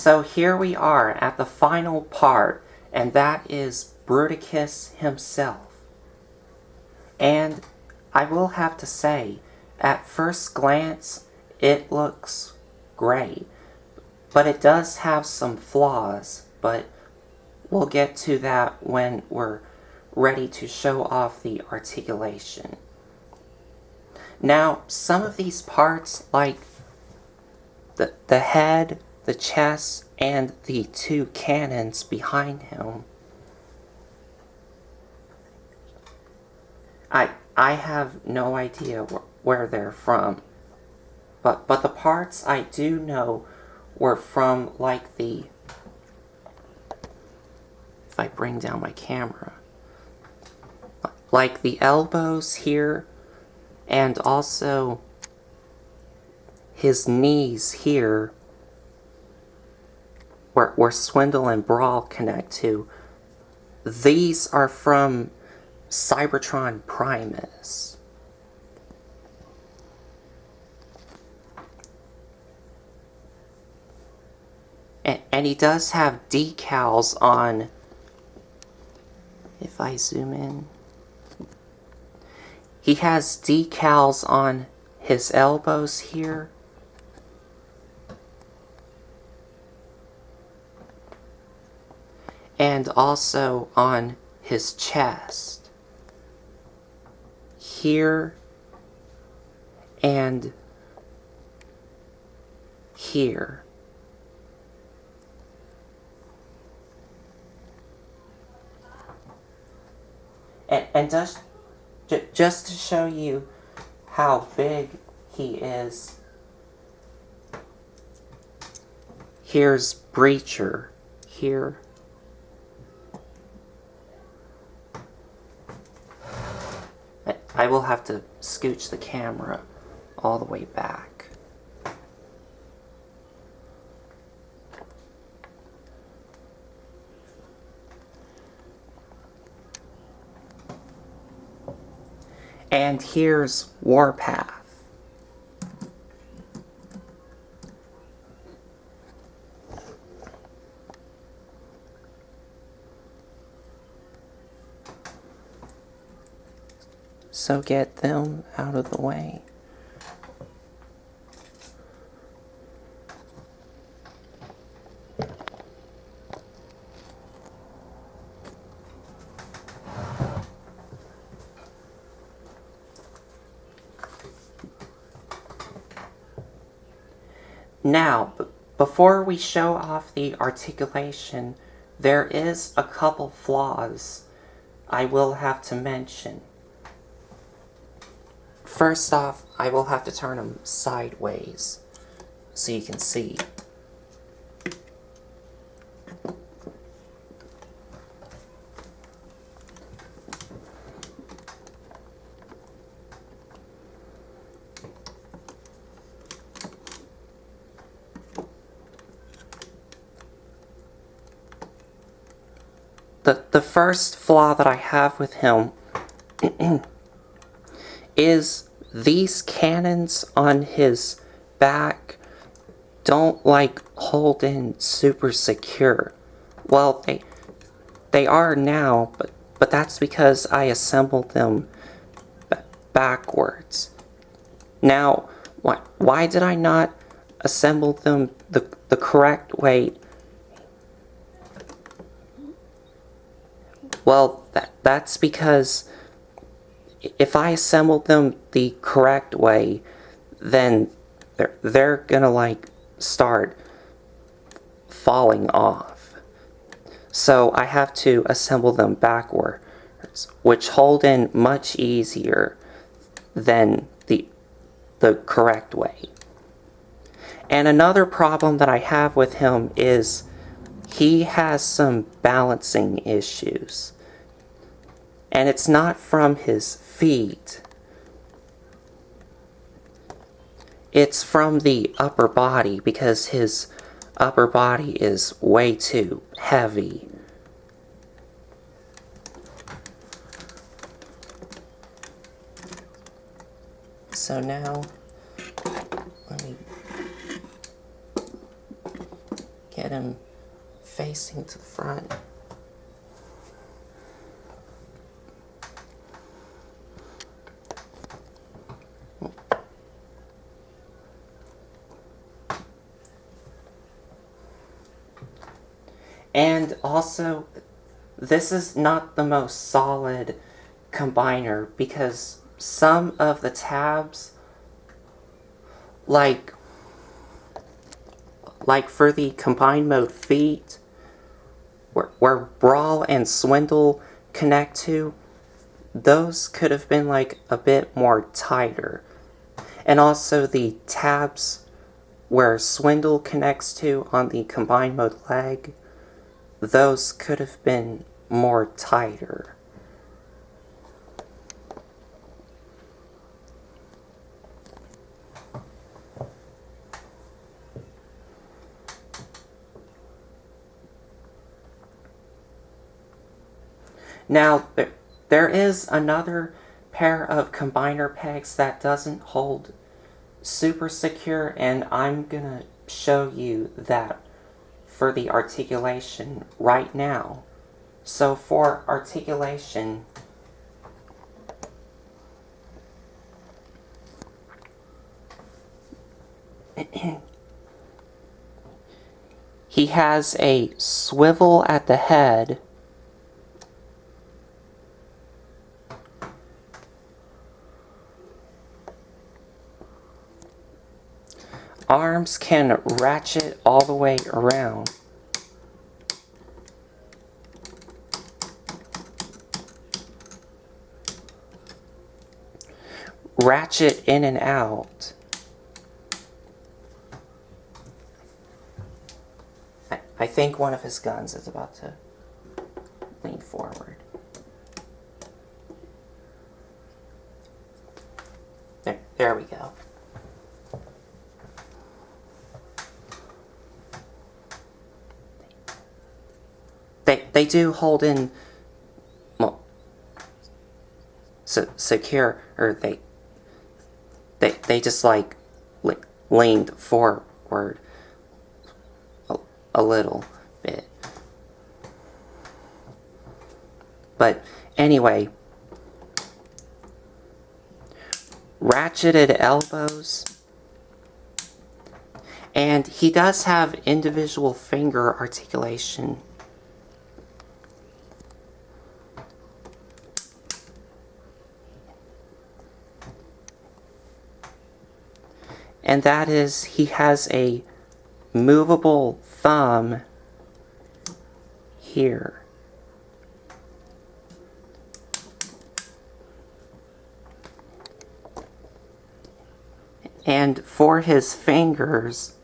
So here we are at the final part, and that is Bruticus himself. And I will have to say, at first glance, it looks great. But it does have some flaws, but we'll get to that when we're ready to show off the articulation. Now, some of these parts, like the head, the chest, and the two cannons behind him, I have no idea where they're from. But the parts I do know were from, like, if I bring down my camera, like the elbows here, and also his knees here, where Swindle and Brawl connect to. These are from Cybertron Primus. And he does have decals on, if I zoom in, he has decals on his elbows here. And also on his chest. Here and here. And just to show you how big he is, here's Breacher here. I will have to scooch the camera all the way back. And here's Warpath. So get them out of the way. Now, before we show off the articulation, there is a couple flaws I will have to mention. First off, I will have to turn them sideways so you can see. The first flaw that I have with him is these cannons on his back don't hold in super secure. Well, they are now, but that's because I assembled them backwards. Now, why did I not assemble them the correct way? Well, that's because if I assembled them the correct way, then they're gonna start falling off. So I have to assemble them backwards, which hold in much easier than the correct way. And another problem that I have with him is he has some balancing issues. And it's not from his feet. It's from the upper body, because his upper body is way too heavy. So now, let me get him facing to the front. And also, this is not the most solid combiner because some of the tabs, like for the combine mode feet, where Brawl and Swindle connect to, those could have been like a bit more tighter. And also the tabs where Swindle connects to on the combine mode leg, those could have been more tighter. Now, there is another pair of combiner pegs that doesn't hold super secure, and I'm gonna show you that for the articulation right now. So for articulation, he has a swivel at the head, arms can ratchet all the way around. Ratchet in and out. I think one of his guns is about to lean forward. There we go. They do hold in, well, secure, or they just like leaned forward a little bit. But anyway, ratcheted elbows, and he does have individual finger articulation. And that is, he has a movable thumb here. And for his fingers,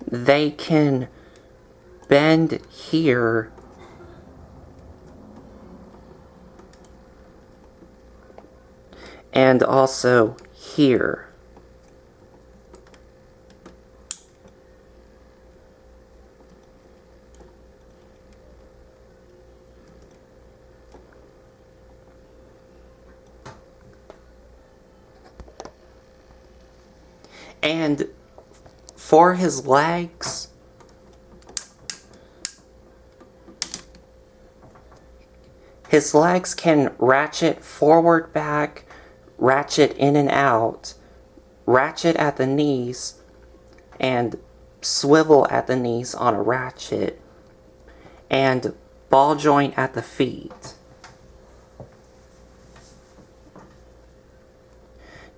they can bend here and also here. And for his legs, his legs can ratchet forward, back, ratchet in and out, ratchet at the knees, and swivel at the knees on a ratchet, and ball joint at the feet.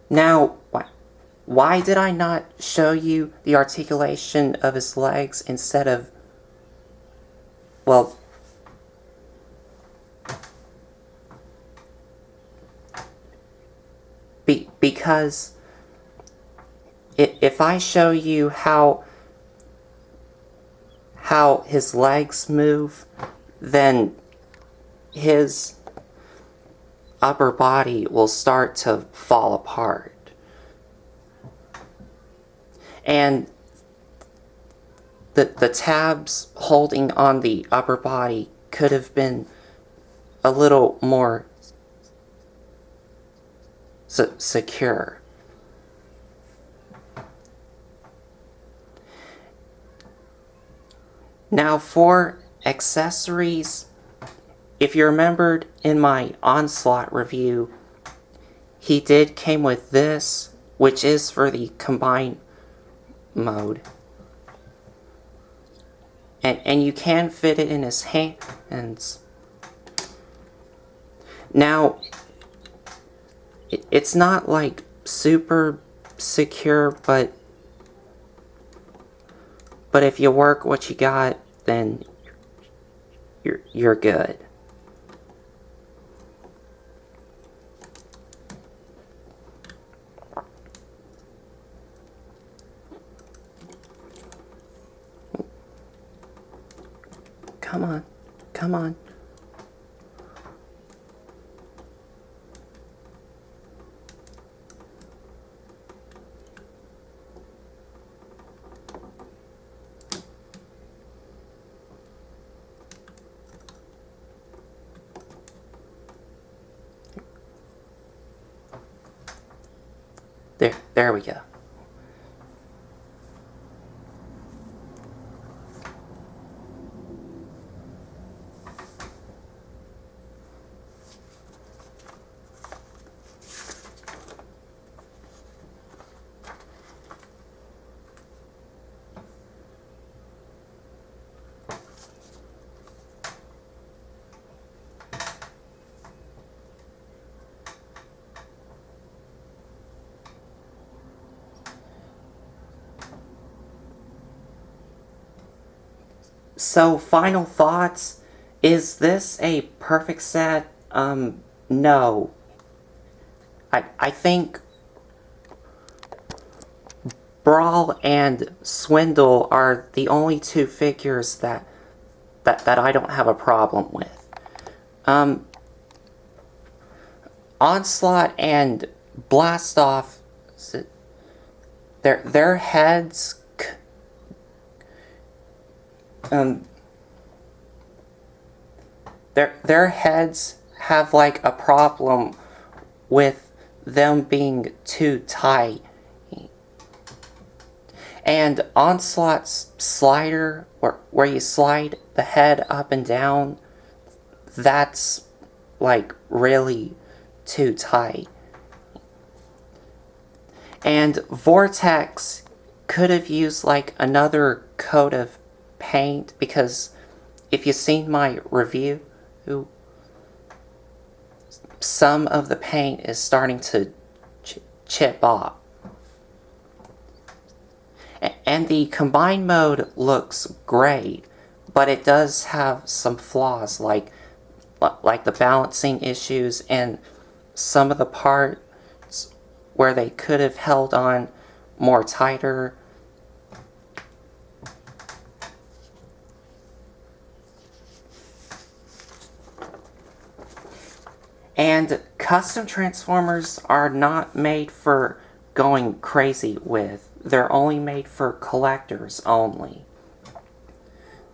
Now, why did I not show you the articulation of his legs instead of, well, because if I show you how his legs move, then his upper body will start to fall apart. And the tabs holding on the upper body could have been a little more secure. Now for accessories, if you remembered in my Onslaught review, he came with this, which is for the combine mode. And you can fit it in his hands. Now, it's not like super secure, but if you work what you got, then you're good. Come on, come on. There we go. So, final thoughts. Is this a perfect set? No. I think Brawl and Swindle are the only two figures that I don't have a problem with. Onslaught and Blastoff, their heads their heads have like a problem with them being too tight. And Onslaught's slider, where you slide the head up and down, that's like really too tight. And Vortex could have used like another coat of paint, because if you've seen my review, some of the paint is starting to chip off. And the combined mode looks great, but it does have some flaws, like the balancing issues and some of the parts where they could have held on more tighter. And custom Transformers are not made for going crazy with. They're only made for collectors only.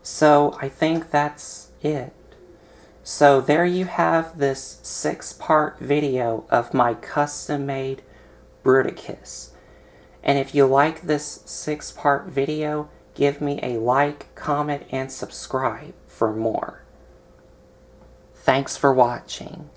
So I think that's it. So there you have this 6-part video of my custom-made Bruticus. And if you like this 6-part video, give me a like, comment, and subscribe for more. Thanks for watching.